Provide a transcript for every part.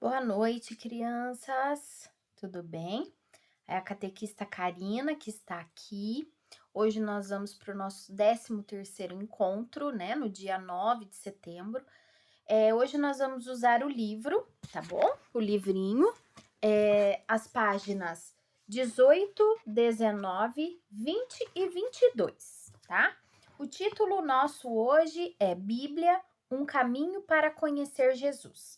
Boa noite, crianças. Tudo bem? É a catequista Karina que está aqui. Hoje nós vamos para o nosso 13º encontro, né? No dia 9 de setembro. Hoje nós vamos usar o livro, tá bom? O livrinho. As páginas 18, 19, 20 e 22, tá? O título nosso hoje é Bíblia, um caminho para conhecer Jesus.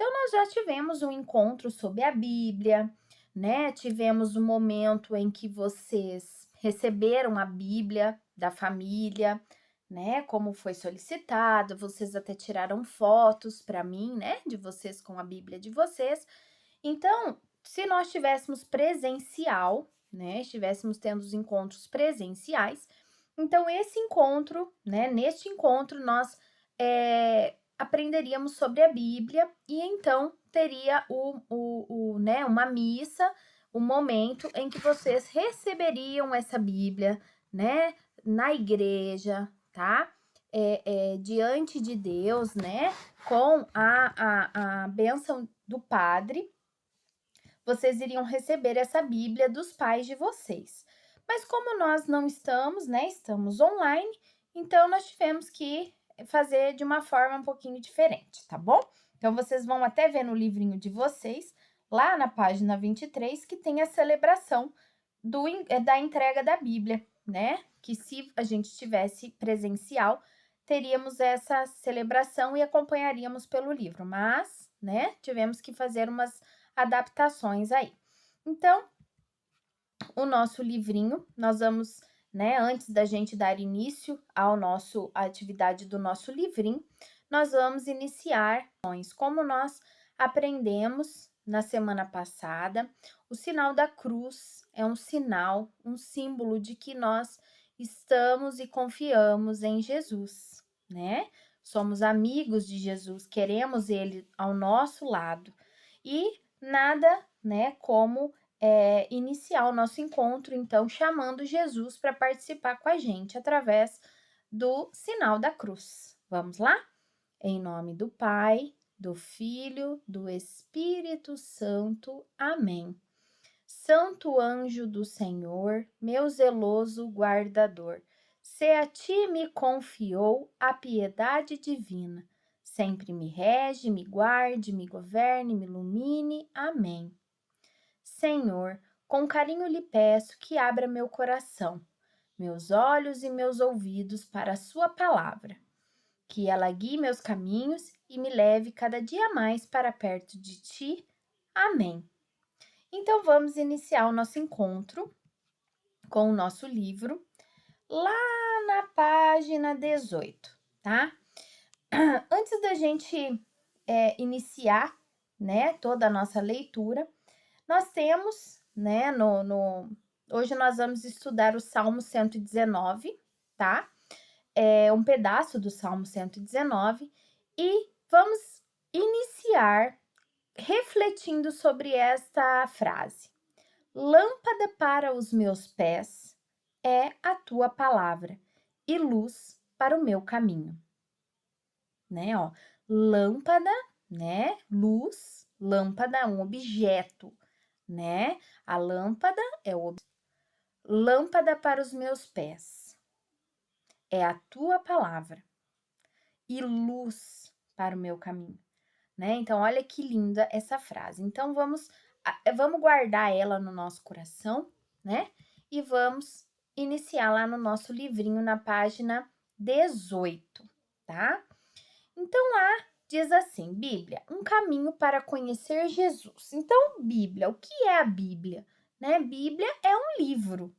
Então, nós já tivemos um encontro sobre a Bíblia, né? Tivemos um momento em que vocês receberam a Bíblia da família, né? Como foi solicitado, vocês até tiraram fotos para mim, né? De vocês com a Bíblia de vocês. Então, se nós tivéssemos presencial, né? Estivéssemos tendo os encontros presenciais, então esse encontro, né? Neste encontro, nós aprenderíamos sobre a Bíblia e então teria né, uma missa, um momento em que vocês receberiam essa Bíblia, né, na igreja, tá? Diante de Deus, né, com a bênção do padre, vocês iriam receber essa Bíblia dos pais de vocês. Mas como nós não estamos, né, estamos online, então nós tivemos que fazer de uma forma um pouquinho diferente, tá bom? Então, vocês vão até ver no livrinho de vocês, lá na página 23, que tem a celebração da entrega da Bíblia, né? Que se a gente tivesse presencial, teríamos essa celebração e acompanharíamos pelo livro, mas, né, tivemos que fazer umas adaptações aí. Então, o nosso livrinho, nós vamos, né, antes da gente dar início à atividade do nosso livrinho, nós vamos iniciar como nós aprendemos na semana passada. O sinal da cruz é um sinal, um símbolo de que nós estamos e confiamos em Jesus, né? Somos amigos de Jesus, queremos ele ao nosso lado. E nada, né, como iniciar o nosso encontro, então, chamando Jesus para participar com a gente através do sinal da cruz. Vamos lá? Em nome do Pai, do Filho, do Espírito Santo. Amém. Santo anjo do Senhor, meu zeloso guardador, se a ti me confiou a piedade divina, sempre me rege, me guarde, me governe, me ilumine. Amém. Senhor, com carinho lhe peço que abra meu coração, meus olhos e meus ouvidos para a sua palavra, que ela guie meus caminhos e me leve cada dia mais para perto de ti. Amém. Então, vamos iniciar o nosso encontro com o nosso livro lá na página 18, tá? Antes da gente iniciar, né, toda a nossa leitura, nós temos, né, hoje nós vamos estudar o Salmo 119, tá? É um pedaço do Salmo 119 e vamos iniciar refletindo sobre esta frase. Lâmpada para os meus pés é a tua palavra e luz para o meu caminho. Né, ó, lâmpada, né, luz, lâmpada, um objeto, né? A lâmpada é o lâmpada para os meus pés. É a tua palavra e luz para o meu caminho, né? Então, olha que linda essa frase. Então, vamos guardar ela no nosso coração, né? E vamos iniciar lá no nosso livrinho na página 18, tá? Então, lá diz assim, Bíblia, um caminho para conhecer Jesus. Então, Bíblia, o que é a Bíblia? Né? Bíblia é um livro,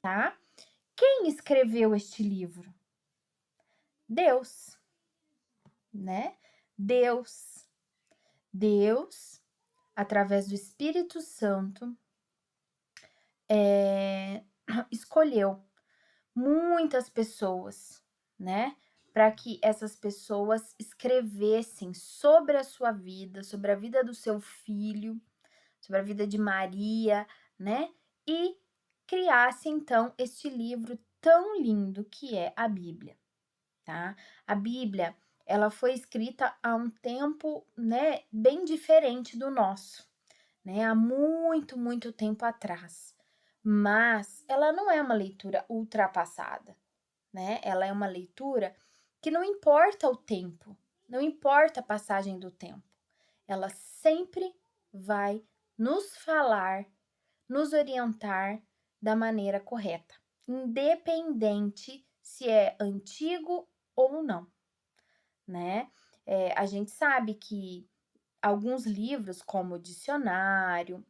tá? Quem escreveu este livro? Deus, né? Deus, através do Espírito Santo, escolheu muitas pessoas, né? Para que essas pessoas escrevessem sobre a sua vida, sobre a vida do seu filho, sobre a vida de Maria, né? E criasse, então, este livro tão lindo que é a Bíblia, tá? A Bíblia, ela foi escrita há um tempo, né, bem diferente do nosso, né, há muito, muito tempo atrás. Mas ela não é uma leitura ultrapassada, né? Ela é uma leitura que não importa o tempo, não importa a passagem do tempo. Ela sempre vai nos falar, nos orientar da maneira correta, independente se é antigo ou não, né? A gente sabe que alguns livros, como dicionário,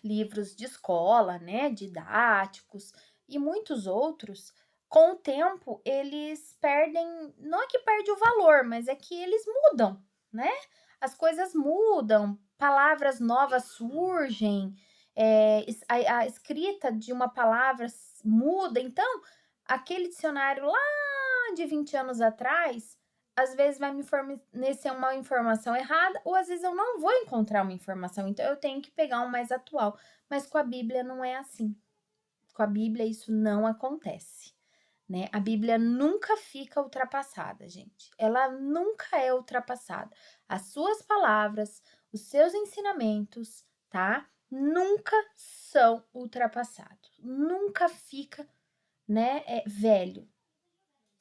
livros de escola, né, didáticos e muitos outros, com o tempo eles perdem, não é que perde o valor, mas é que eles mudam, né? As coisas mudam, palavras novas surgem, a escrita de uma palavra muda, então aquele dicionário lá de 20 anos atrás, às vezes vai me fornecer uma informação errada, ou às vezes eu não vou encontrar uma informação, então eu tenho que pegar um mais atual. Mas com a Bíblia não é assim. Com a Bíblia isso não acontece, né? A Bíblia nunca fica ultrapassada, gente. Ela nunca é ultrapassada. As suas palavras, os seus ensinamentos, tá? Nunca são ultrapassados. Nunca fica, né, velho.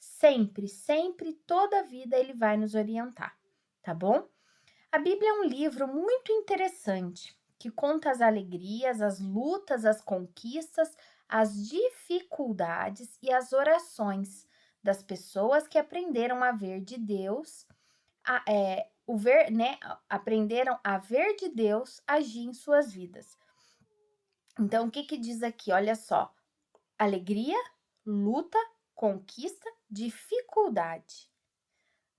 Sempre, sempre, toda a vida ele vai nos orientar, tá bom? A Bíblia é um livro muito interessante que conta as alegrias, as lutas, as conquistas, as dificuldades e as orações das pessoas que aprenderam a ver de Deus, aprenderam a ver de Deus agir em suas vidas. Então, o que que diz aqui? Olha só, alegria, luta, conquista, dificuldade,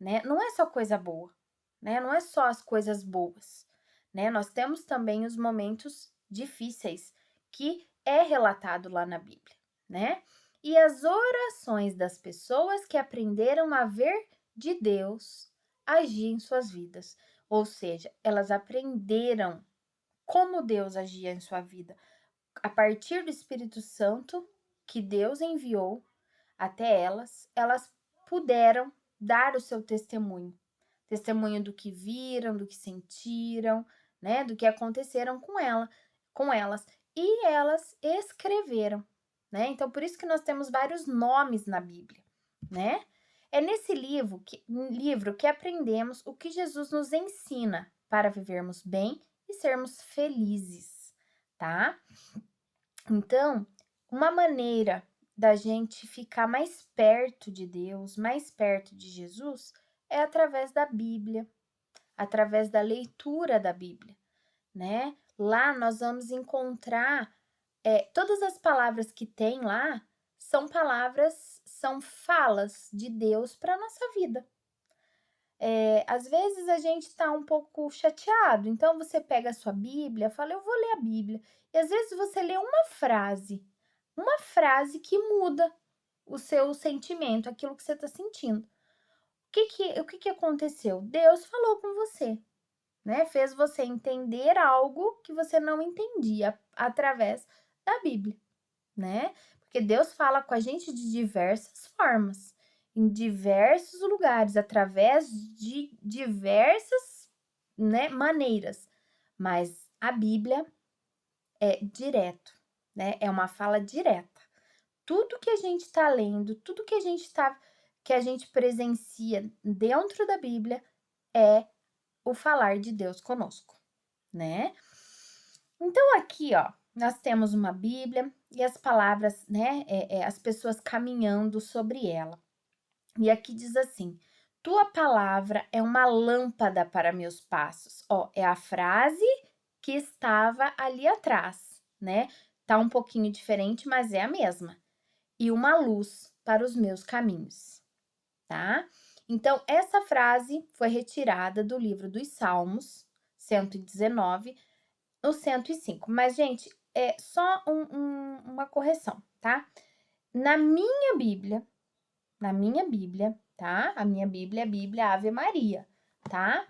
né? Não é só coisa boa, né? Não é só as coisas boas, né? Nós temos também os momentos difíceis que é relatado lá na Bíblia, né? E as orações das pessoas que aprenderam a ver de Deus agir em suas vidas, ou seja, elas aprenderam como Deus agia em sua vida a partir do Espírito Santo que Deus enviou até elas puderam dar o seu testemunho. Testemunho do que viram, do que sentiram, né, do que aconteceram com elas. E elas escreveram, né? Então, por isso que nós temos vários nomes na Bíblia, né? É nesse livro que aprendemos o que Jesus nos ensina para vivermos bem e sermos felizes, tá? Então, uma maneira da gente ficar mais perto de Deus, mais perto de Jesus, é através da Bíblia, através da leitura da Bíblia, né? Lá nós vamos encontrar todas as palavras que tem lá são palavras, são falas de Deus para a nossa vida. Às vezes a gente está um pouco chateado, então você pega a sua Bíblia, fala, eu vou ler a Bíblia. E às vezes você lê uma frase que muda o seu sentimento, aquilo que você está sentindo. O que aconteceu? Deus falou com você, né? Fez você entender algo que você não entendia através da Bíblia, né? Porque Deus fala com a gente de diversas formas, em diversos lugares, através de diversas, né, maneiras. Mas a Bíblia é direto, né? É uma fala direta. Tudo que a gente está lendo, tudo que a gente presencia dentro da Bíblia é o falar de Deus conosco, né? Então aqui, ó, nós temos uma Bíblia e as palavras, né? As pessoas caminhando sobre ela. E aqui diz assim: tua palavra é uma lâmpada para meus passos. Ó, é a frase que estava ali atrás, né? Tá um pouquinho diferente, mas é a mesma. E uma luz para os meus caminhos, tá? Então, essa frase foi retirada do livro dos Salmos, 119, no 105. Mas, gente, é só uma correção, tá? Na minha Bíblia, tá? A minha Bíblia é a Bíblia Ave Maria, tá?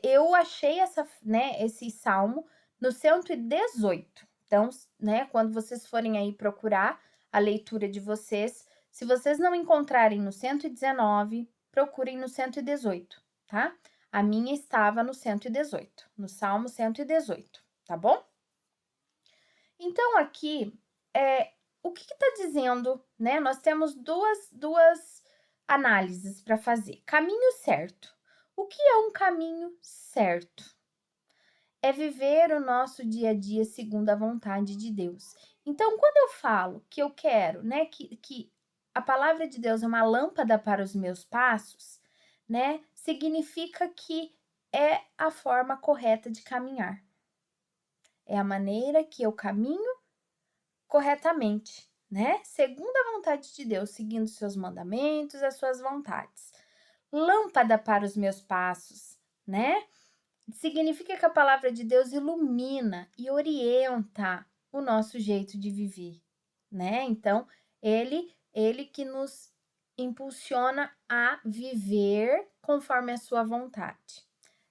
Eu achei esse salmo no 118. Então, né, quando vocês forem aí procurar a leitura de vocês, Se vocês não encontrarem no 119, procurem no 118, tá? A minha estava no 118, no Salmo 118, tá bom? Então, aqui, o que está dizendo, né? Nós temos duas análises para fazer. Caminho certo. O que é um caminho certo? É viver o nosso dia a dia segundo a vontade de Deus. Então, quando eu falo que eu quero, né, que a palavra de Deus é uma lâmpada para os meus passos, né, significa que é a forma correta de caminhar. É a maneira que eu caminho corretamente, né? Segundo a vontade de Deus, seguindo seus mandamentos, as suas vontades. Lâmpada para os meus passos, né? Significa que a palavra de Deus ilumina e orienta o nosso jeito de viver, né? Então, ele que nos impulsiona a viver conforme a sua vontade,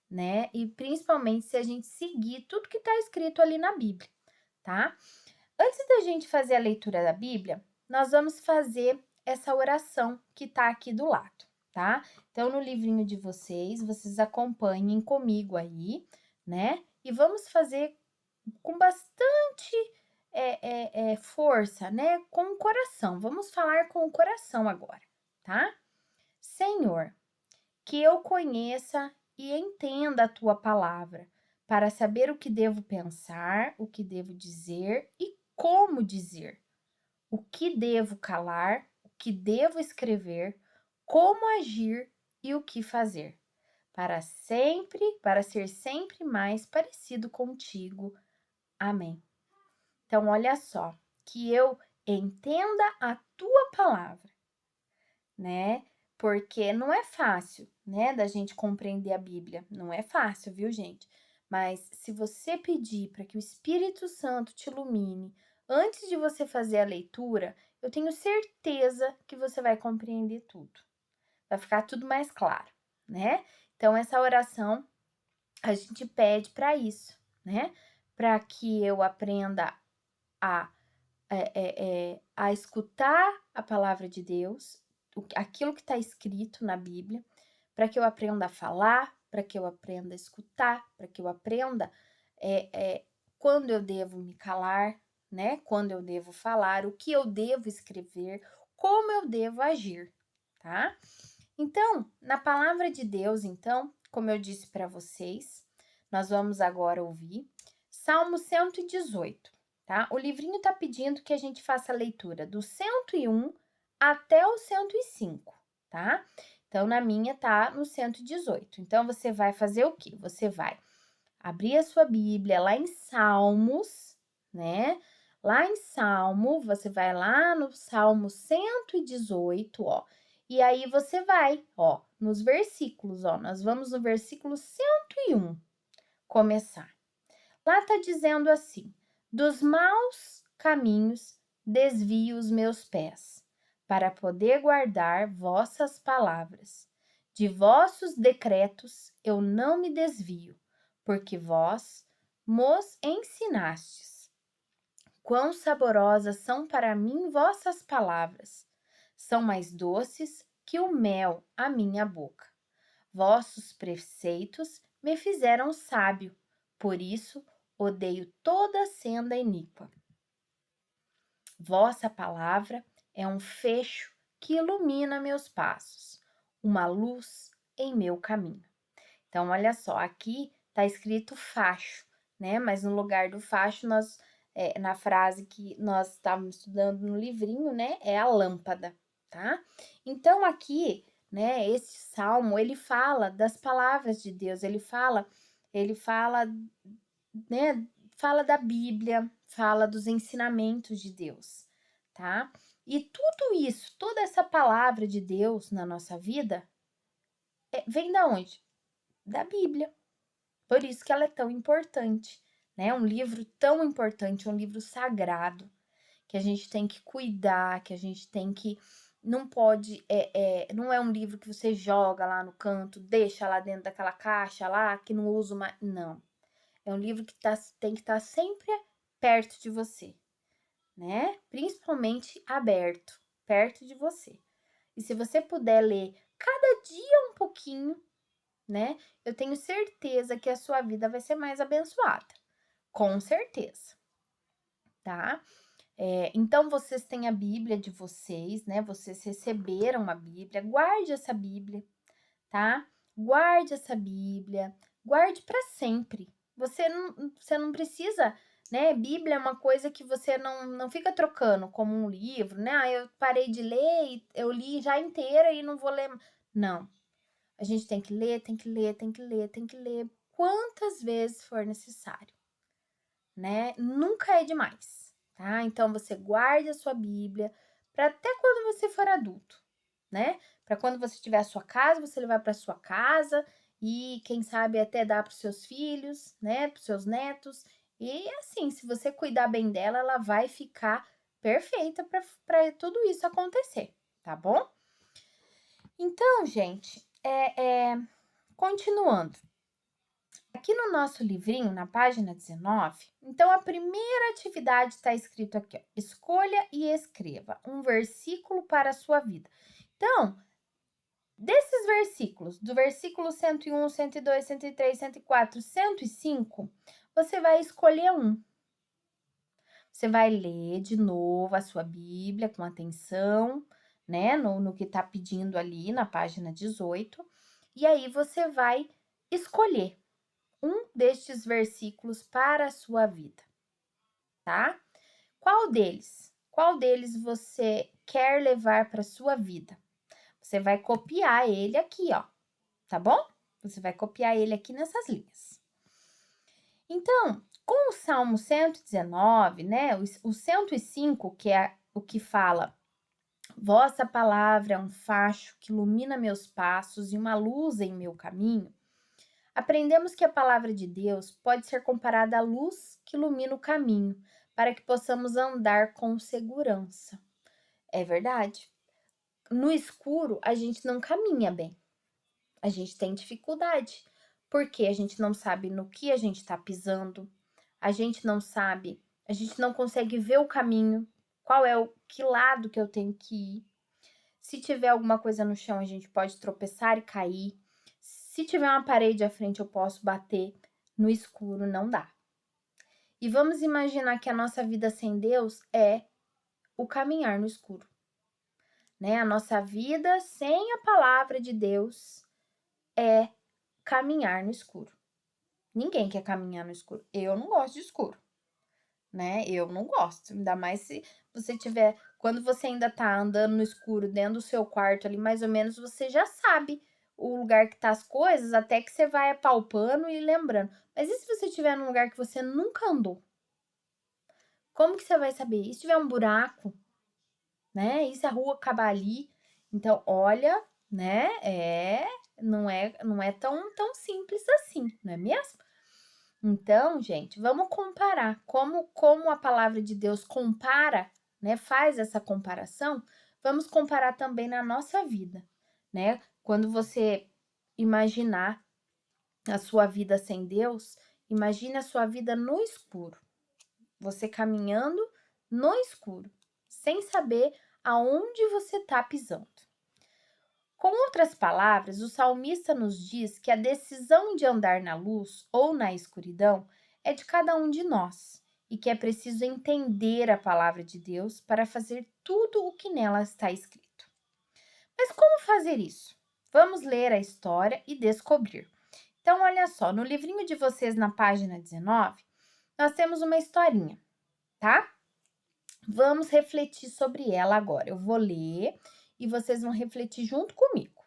né? E principalmente se a gente seguir tudo que está escrito ali na Bíblia, tá? Antes da gente fazer a leitura da Bíblia, nós vamos fazer essa oração que está aqui do lado, tá? Então, no livrinho de vocês acompanhem comigo aí, né? E vamos fazer com bastante força, né? Com o coração. Vamos falar com o coração agora, tá? Senhor, que eu conheça e entenda a tua palavra, para saber o que devo pensar, o que devo dizer e como dizer, o que devo calar, o que devo escrever, como agir e o que fazer, para ser sempre mais parecido contigo. Amém. Então, olha só, que eu entenda a tua palavra, né? Porque não é fácil, né, da gente compreender a Bíblia. Não é fácil, viu, gente? Mas se você pedir para que o Espírito Santo te ilumine antes de você fazer a leitura, eu tenho certeza que você vai compreender tudo. Vai ficar tudo mais claro, né? Então, essa oração a gente pede para isso, né? Para que eu aprenda a a escutar a palavra de Deus, aquilo que está escrito na Bíblia, para que eu aprenda a falar, para que eu aprenda a escutar, para que eu aprenda quando eu devo me calar, né? Quando eu devo falar, o que eu devo escrever, como eu devo agir, tá? Então, na palavra de Deus, então, como eu disse para vocês, nós vamos agora ouvir Salmo 118. Tá? O livrinho está pedindo que a gente faça a leitura do 101 até o 105, tá? Então, na minha tá no 118. Então, você vai fazer o quê? Você vai abrir a sua Bíblia lá em Salmos, né? Lá em Salmo, você vai lá no Salmo 118, ó. E aí você vai, ó, nos versículos, ó. Nós vamos no versículo 101 começar. Lá tá dizendo assim: dos maus caminhos desvio os meus pés, para poder guardar vossas palavras. De vossos decretos eu não me desvio, porque vós mos ensinastes. Quão saborosas são para mim vossas palavras! São mais doces que o mel à minha boca. Vossos preceitos me fizeram sábio, por isso odeio toda senda iníqua. Vossa palavra é um fecho que ilumina meus passos, uma luz em meu caminho. Então, olha só, aqui está escrito facho, né? Mas no lugar do facho, na frase que nós estávamos estudando no livrinho, né? É a lâmpada, tá? Então, aqui, né? Esse salmo, ele fala das palavras de Deus, ele fala, né? Fala da Bíblia, fala dos ensinamentos de Deus, tá? E tudo isso, toda essa palavra de Deus na nossa vida, vem da onde? Da Bíblia. Por isso que ela é tão importante, né? Um livro tão importante, um livro sagrado, que a gente tem que cuidar, que a gente tem que. Não pode. Não é um livro que você joga lá no canto, deixa lá dentro daquela caixa lá, que não usa mais. Não. É um livro que tem que estar sempre perto de você, né? Principalmente aberto, perto de você. E se você puder ler cada dia um pouquinho, né? Eu tenho certeza que a sua vida vai ser mais abençoada. Com certeza, tá? Então, vocês têm a Bíblia de vocês, né? Vocês receberam a Bíblia. Guarde essa Bíblia, tá? Guarde essa Bíblia. Guarde para sempre. Você não precisa, né? Bíblia é uma coisa que você não fica trocando como um livro, né? Ah, eu parei de ler e eu li já inteira e não vou ler. Não. A gente tem que ler, tem que ler, tem que ler, tem que ler quantas vezes for necessário, né? Nunca é demais, tá? Então você guarde a sua Bíblia para até quando você for adulto, né? Para quando você tiver a sua casa, você levar para sua casa e quem sabe até dar para os seus filhos, né? Para os seus netos. E assim, se você cuidar bem dela, ela vai ficar perfeita para tudo isso acontecer, tá bom? Então, gente, continuando. Aqui no nosso livrinho, na página 19, então a primeira atividade está escrito aqui, ó, escolha e escreva um versículo para a sua vida. Então, desses versículos, do versículo 101, 102, 103, 104, 105, você vai escolher um. Você vai ler de novo a sua Bíblia com atenção, né, no que está pedindo ali na página 18, e aí você vai escolher um destes versículos para a sua vida, tá? Qual deles? Qual deles você quer levar para a sua vida? Você vai copiar ele aqui, ó, tá bom? Você vai copiar ele aqui nessas linhas. Então, com o Salmo 119, né, o 105, que é o que fala: vossa palavra é um facho que ilumina meus passos e uma luz em meu caminho, aprendemos que a palavra de Deus pode ser comparada à luz que ilumina o caminho, para que possamos andar com segurança. É verdade. No escuro, a gente não caminha bem. A gente tem dificuldade, porque a gente não sabe no que a gente está pisando, a gente não sabe, a gente não consegue ver o caminho, que lado que eu tenho que ir. Se tiver alguma coisa no chão, a gente pode tropeçar e cair. Se tiver uma parede à frente, eu posso bater. No escuro, não dá. E vamos imaginar que a nossa vida sem Deus é o caminhar no escuro, né? A nossa vida sem a palavra de Deus é caminhar no escuro. Ninguém quer caminhar no escuro. Eu não gosto de escuro, né? Eu não gosto. Ainda mais se você tiver... Quando você ainda tá andando no escuro dentro do seu quarto ali, mais ou menos, você já sabe o lugar que tá as coisas, até que você vai apalpando e lembrando. Mas e se você estiver num lugar que você nunca andou? Como que você vai saber? E se tiver um buraco, né? E se a rua acabar ali? Então, olha, né? Não é tão simples assim, não é mesmo? Então, gente, vamos comparar como a palavra de Deus compara, né? Faz essa comparação. Vamos comparar também na nossa vida, né? Quando você imaginar a sua vida sem Deus, imagine a sua vida no escuro. Você caminhando no escuro, sem saber aonde você está pisando. Com outras palavras, o salmista nos diz que a decisão de andar na luz ou na escuridão é de cada um de nós e que é preciso entender a palavra de Deus para fazer tudo o que nela está escrito. Mas como fazer isso? Vamos ler a história e descobrir. Então, olha só, no livrinho de vocês, na página 19, nós temos uma historinha, tá? Vamos refletir sobre ela agora. Eu vou ler e vocês vão refletir junto comigo.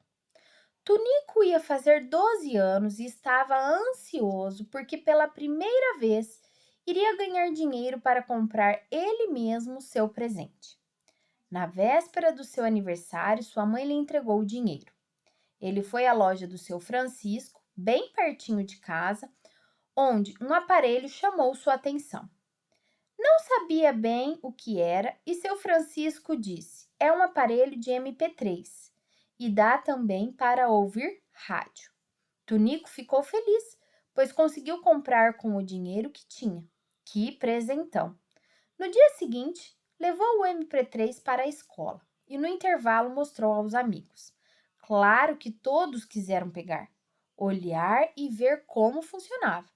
Tunico ia fazer 12 anos e estava ansioso porque pela primeira vez iria ganhar dinheiro para comprar ele mesmo seu presente. Na véspera do seu aniversário, sua mãe lhe entregou o dinheiro. Ele foi à loja do seu Francisco, bem pertinho de casa, onde um aparelho chamou sua atenção. Não sabia bem o que era e seu Francisco disse: é um aparelho de MP3 e dá também para ouvir rádio. Tunico ficou feliz, pois conseguiu comprar com o dinheiro que tinha. Que presentão! No dia seguinte, levou o MP3 para a escola. e no intervalo mostrou aos amigos. Claro que todos quiseram pegar, olhar e ver como funcionava.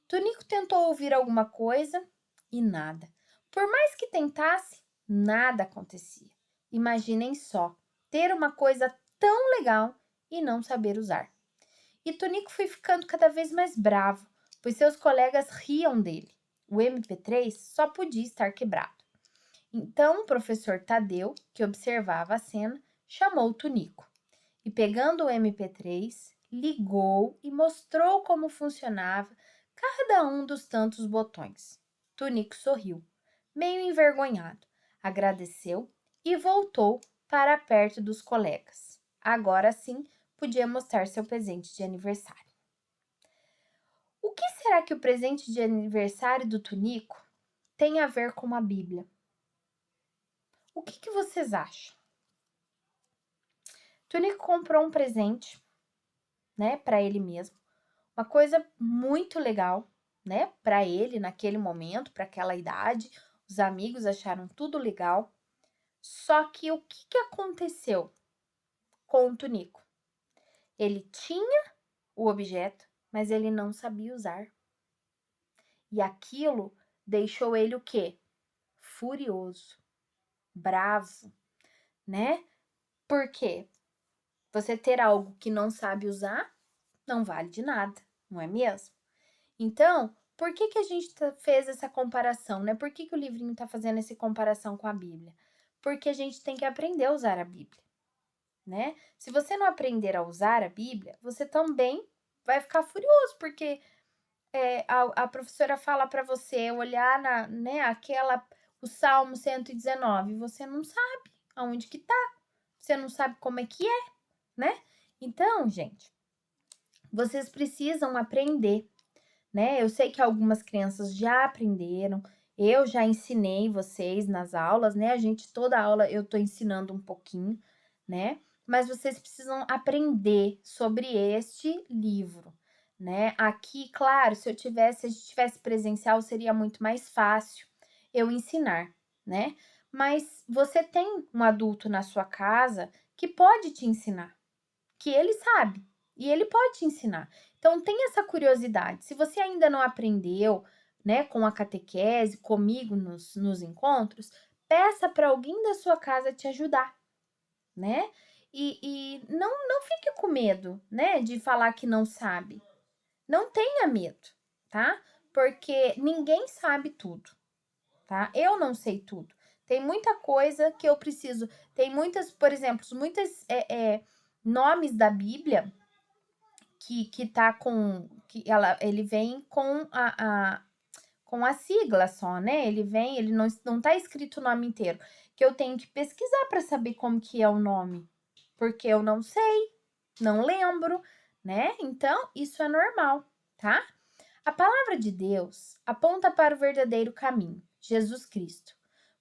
Tunico tentou ouvir alguma coisa e nada. Por mais que tentasse, nada acontecia. Imaginem só, ter uma coisa tão legal e não saber usar. E Tonico foi ficando cada vez mais bravo, pois seus colegas riam dele. O MP3 só podia estar quebrado. Então o professor Tadeu, que observava a cena, chamou Tonico e, pegando o MP3, ligou e mostrou como funcionava cada um dos tantos botões. Tonico sorriu, meio envergonhado, agradeceu e voltou para perto dos colegas. Agora sim, podia mostrar seu presente de aniversário. O que será que o presente de aniversário do Tunico tem a ver com a Bíblia? O que vocês acham? Tunico comprou um presente, né, para ele mesmo. Uma coisa muito legal, né, para ele naquele momento, para aquela idade. Os amigos acharam tudo legal. Só que o que aconteceu com o Tunico? Ele tinha o objeto, mas ele não sabia usar. E aquilo deixou ele o quê? Furioso, bravo, né? Por quê? Você ter algo que não sabe usar não vale de nada, não é mesmo? Então, por que a gente fez essa comparação, né? Por que o livrinho está fazendo essa comparação com a Bíblia? Porque a gente tem que aprender a usar a Bíblia, né? Se você não aprender a usar a Bíblia, você também vai ficar furioso, porque a professora fala para você olhar o Salmo 119, você não sabe aonde que tá, você não sabe como é que é, né? Então, gente, vocês precisam aprender, né? Eu sei que algumas crianças já aprenderam, eu já ensinei vocês nas aulas, né? Toda aula eu tô ensinando um pouquinho, né? Mas vocês precisam aprender sobre este livro, né? Aqui, claro, se a gente tivesse presencial, seria muito mais fácil eu ensinar, né? Mas você tem um adulto na sua casa que pode te ensinar, que ele sabe e ele pode te ensinar. Então, tem essa curiosidade. Se você ainda não aprendeu, né, com a catequese, comigo nos encontros, peça para alguém da sua casa te ajudar, né? E não fique com medo, né, de falar que não sabe. Não tenha medo, tá? Porque ninguém sabe tudo, tá? Eu não sei tudo. Tem muita coisa que eu preciso. Tem muitas, por exemplo, nomes da Bíblia que tá com. Ele vem com com a sigla só, né? Ele não tá escrito o nome inteiro. Que eu tenho que pesquisar para saber como que é o nome. Porque eu não sei, não lembro, né? Então, isso é normal, tá? A palavra de Deus aponta para o verdadeiro caminho, Jesus Cristo.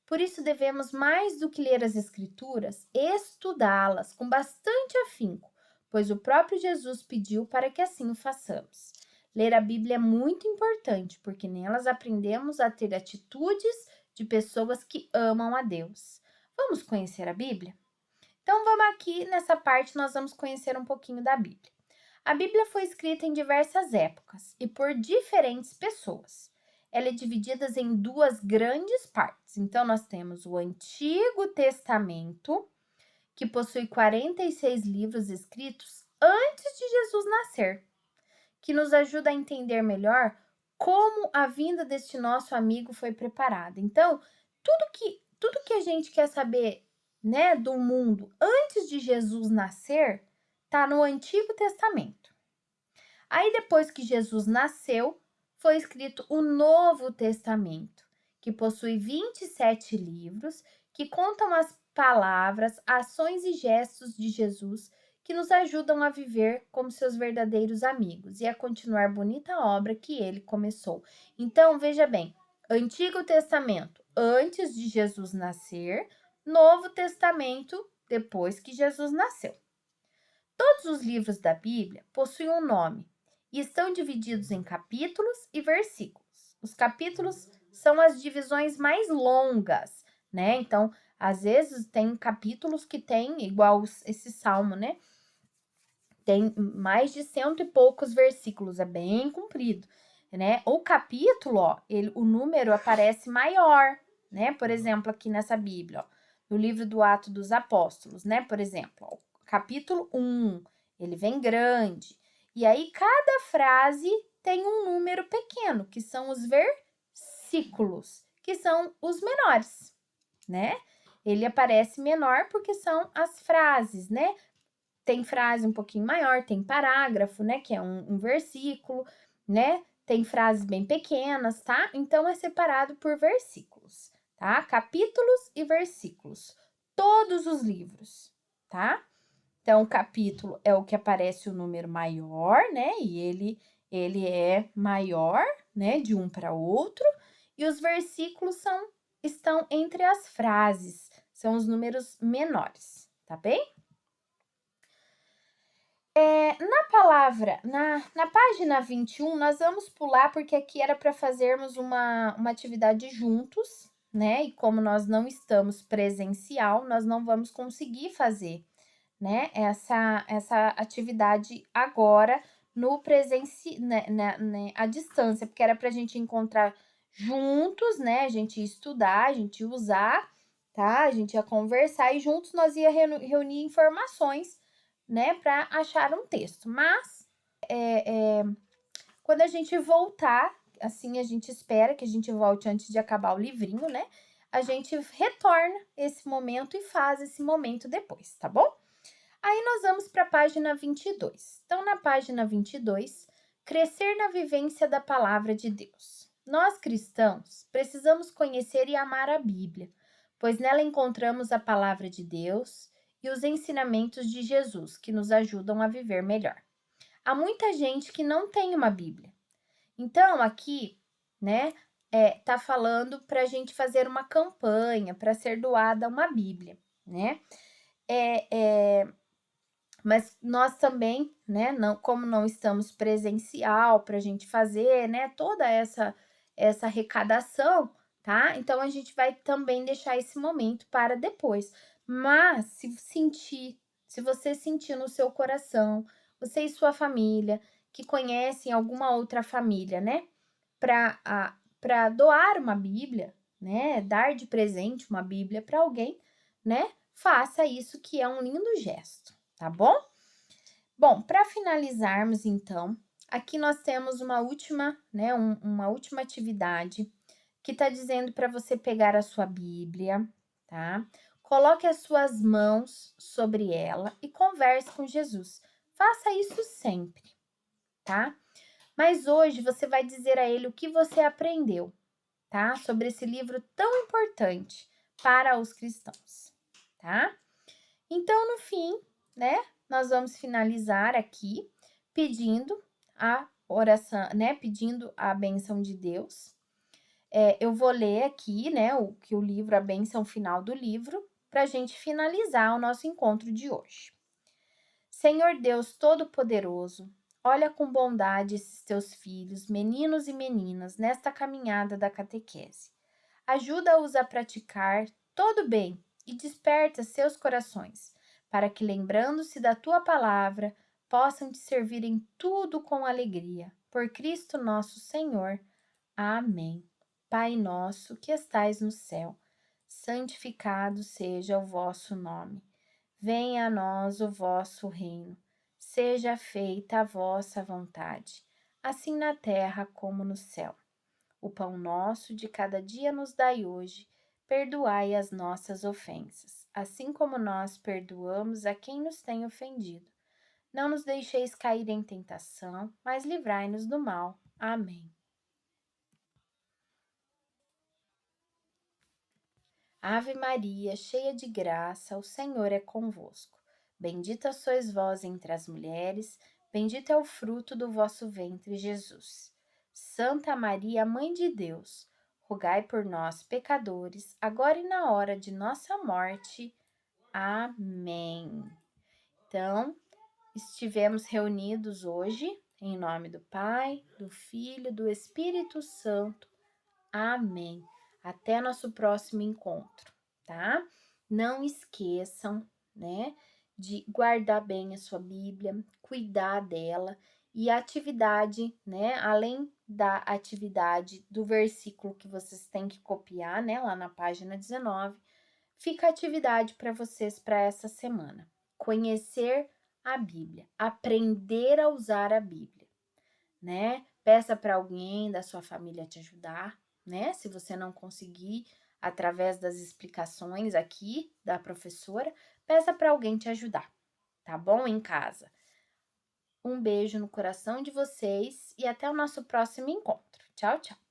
Por isso, devemos, mais do que ler as Escrituras, estudá-las com bastante afinco, pois o próprio Jesus pediu para que assim o façamos. Ler a Bíblia é muito importante, porque nelas aprendemos a ter atitudes de pessoas que amam a Deus. Vamos conhecer a Bíblia? Então, vamos aqui, nessa parte, nós vamos conhecer um pouquinho da Bíblia. A Bíblia foi escrita em diversas épocas e por diferentes pessoas. Ela é dividida em duas grandes partes. Então, nós temos o Antigo Testamento, que possui 46 livros escritos antes de Jesus nascer, que nos ajuda a entender melhor como a vinda deste nosso amigo foi preparada. Então, tudo que a gente quer saber, né, do mundo antes de Jesus nascer, está no Antigo Testamento. Aí, depois que Jesus nasceu, foi escrito o Novo Testamento, que possui 27 livros que contam as palavras, ações e gestos de Jesus que nos ajudam a viver como seus verdadeiros amigos e a continuar a bonita obra que ele começou. Então, veja bem, Antigo Testamento antes de Jesus nascer, Novo Testamento depois que Jesus nasceu. Todos os livros da Bíblia possuem um nome e estão divididos em capítulos e versículos. Os capítulos são as divisões mais longas, né? Então, Às vezes tem capítulos que tem, igual esse salmo, né? Tem mais de 100 e poucos versículos, é bem comprido, né? O capítulo, ó, o número aparece maior, né? Por exemplo, aqui nessa Bíblia, ó, no livro do Atos dos Apóstolos, né? Por exemplo, ó, capítulo 1, ele vem grande. E aí, cada frase tem um número pequeno, que são os versículos, que são os menores, né? Ele aparece menor porque são as frases, né? Tem frase um pouquinho maior, tem parágrafo, né? Que é um versículo, né? Tem frases bem pequenas, tá? Então, é separado por versículos, tá? Capítulos e versículos. Todos os livros, tá? Então, o capítulo é o que aparece o número maior, né? E ele é maior, né? De um para outro. E os versículos estão entre as frases. São os números menores, tá bem? Na palavra, na página 21, nós vamos pular porque aqui era para fazermos uma atividade juntos, né? E como nós não estamos presencial, nós não vamos conseguir fazer, né? Essa atividade agora no à distância, porque era para a gente encontrar juntos, né? A gente ia estudar, a gente ia usar, tá? A gente ia conversar e juntos nós ia reunir informações, né, para achar um texto. Mas quando a gente voltar, assim a gente espera que a gente volte antes de acabar o livrinho, né? A gente retorna esse momento e faz esse momento depois, tá bom? Aí nós vamos para a página 22. Então, na página 22, crescer na vivência da palavra de Deus. Nós cristãos precisamos conhecer e amar a Bíblia, pois nela encontramos a palavra de Deus e os ensinamentos de Jesus que nos ajudam a viver melhor. Há muita gente que não tem uma Bíblia. Então, aqui, né, tá falando para a gente fazer uma campanha para ser doada uma Bíblia, né? Mas nós também, né, como não estamos presencial para a gente fazer, né, toda essa arrecadação, tá? Então, a gente vai também deixar esse momento para depois. Mas, se você sentir no seu coração, você e sua família, que conhecem alguma outra família, né, para doar uma Bíblia, né, dar de presente uma Bíblia para alguém, né, faça isso que é um lindo gesto, tá bom? Bom, para finalizarmos então, aqui nós temos uma última, né, uma última atividade que está dizendo para você pegar a sua Bíblia, tá? Coloque as suas mãos sobre ela e converse com Jesus. Faça isso sempre, tá? Mas hoje você vai dizer a ele o que você aprendeu, tá? Sobre esse livro tão importante para os cristãos, tá? Então, no fim, né, nós vamos finalizar aqui pedindo a oração, né, pedindo a bênção de Deus. Eu vou ler aqui, né, o livro, a bênção final do livro, para a gente finalizar o nosso encontro de hoje. Senhor Deus Todo-Poderoso, olha com bondade esses teus filhos, meninos e meninas, nesta caminhada da catequese. Ajuda-os a praticar todo bem e desperta seus corações, para que, lembrando-se da tua palavra, possam te servir em tudo com alegria. Por Cristo nosso Senhor. Amém. Pai nosso que estais no céu, santificado seja o vosso nome. Venha a nós o vosso reino. Seja feita a vossa vontade, assim na terra como no céu. O pão nosso de cada dia nos dai hoje. Perdoai as nossas ofensas, assim como nós perdoamos a quem nos tem ofendido. Não nos deixeis cair em tentação, mas livrai-nos do mal. Amém. Ave Maria, cheia de graça, o Senhor é convosco. Bendita sois vós entre as mulheres, bendito é o fruto do vosso ventre, Jesus. Santa Maria, Mãe de Deus, rogai por nós, pecadores, agora e na hora de nossa morte. Amém. Então, estivemos reunidos hoje em nome do Pai, do Filho, do Espírito Santo. Amém. Até nosso próximo encontro, tá? Não esqueçam, né, de guardar bem a sua Bíblia, cuidar dela e a atividade, né, além da atividade do versículo que vocês têm que copiar, né, lá na página 19, fica a atividade para vocês para essa semana. Conhecer a Bíblia, aprender a usar a Bíblia, né? Peça para alguém da sua família te ajudar, né? Se você não conseguir através das explicações aqui da professora, peça para alguém te ajudar, tá bom? Em casa. Um beijo no coração de vocês e até o nosso próximo encontro. Tchau, tchau.